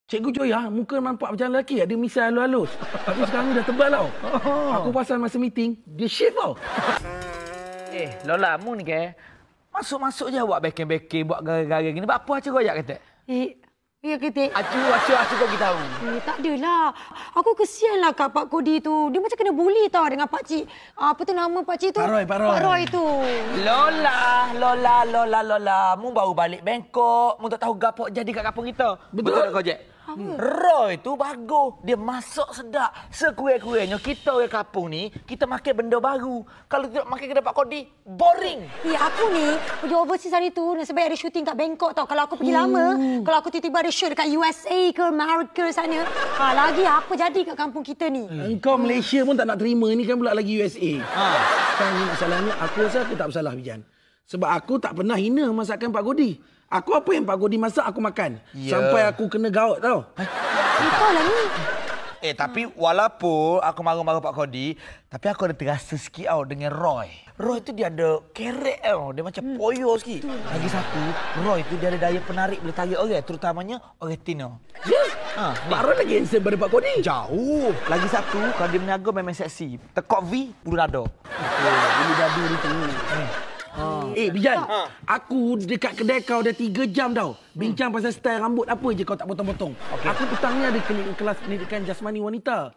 Cikgu Joya, muka nampak macam lelaki. Ada misai halus-halus. Tapi sekarang dah tebal tau. Aku pasal masa meeting, dia shave tau. Lola, mu ni ke? Masuk-masuk je buat backing-backing, buat gara-gara gini. Apa acu kau ajak kata? Ya kata. Acu kau kita tahu. Tak adalah. Aku kesianlah kat Pak Kodi tu. Dia macam kena bully tau dengan Pak Cik. Apa tu nama Pak Cik tu? Pak Roy tu. Lola. Mu baru balik Bangkok. Mu tak tahu gapo jadi kat kampung kita. Betul tak kau, Jack? Roy tu bagus. Dia masak sedap. Sekurang-kurangnya kita orang kampung ni, kita makan benda baru. Kalau tidak makan kedai Pak Kodi, boring. Aku ni pergi overseas hari tu sebab ada syuting kat Bangkok tau. Kalau aku pergi lama, kalau aku tiba-tiba ada shoot dekat USA ke Amerika sana, lagi apa jadi kat kampung kita ni? Engkau Malaysia pun tak nak terima. Ini kan pula lagi USA. Sekarang ni masalahnya, aku rasa aku tak bersalah, Bijan. Sebab aku tak pernah hina masakan Pak Kodi. Aku apa yang Pak Kodi masak, aku makan. Sampai aku kena gaut tau. Kau lah ni. Tapi walaupun aku marah-marah Pak Kodi, tapi aku ada terasa sikit tau dengan Roy. Roy tu dia ada kerek tau. Dia macam poyo sikit. Lagi satu, Roy tu dia ada daya penarik boleh tarik orang. Terutamanya orang Tino. Pak Roy lagi handsome pada Pak Kodi. Jauh. Lagi satu, kalau dia berniaga memang seksi. Tekok V, bulu dada. Bulu dada dia tu. Bijan, aku dekat kedai kau dah 3 jam tau. Bincang pasal style rambut apa je kau tak potong-potong. Aku petang ni ada kelas pendidikan jasmani wanita.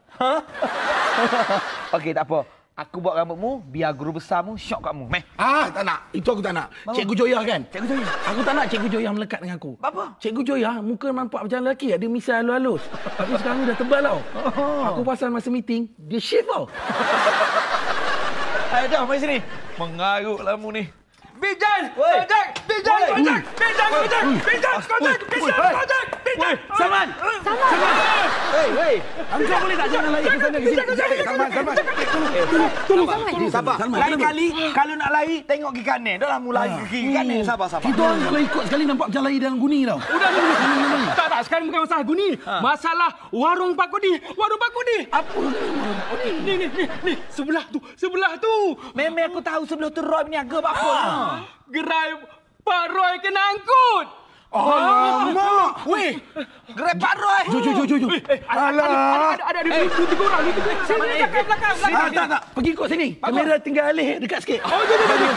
Okey, tak apa. Aku buat rambutmu, biar guru besarmu syok kat mu. Meh. Tak nak. Itu aku tak nak. Cikgu Joya kan? Cikgu Joya. Aku tak nak Cikgu Joya melekat dengan aku. Apa? Cikgu Joya, muka nampak macam lelaki. Ada misai halus-halus. Tapi sekarang dah tebal tau. Aku pasal masa meeting, dia shave tau. Ayo dah, mari sini. Mengarutlah mu ni. Bijan! Salman! Hei! Engkau boleh tak jangan lari ke sana ke sini? Salman! Tolong! Sabar. Lain-kali kalau nak lari, tengok ke kanan. Dah lah mu lari ke kiri kanan. Sabar. Kita orang kalau ikut sekali nampak macam lari dalam guni tau. Tak, sekarang bukan masalah guni. Masalah warung Pak Kodi. Warung Pak Kodi. Apa warung Pak Kodi? Ni. Sebelah tu. Memang aku tahu sebelah tu Roy berniaga apa. Gerai Pak Roy kena angkut. Alamak! Weh, gerai Pak Roy. Jom. Ada tiga orang. Sini belakang. Tak. Pergi ikut sini. Kamera tinggal alih dekat sikit. Jom.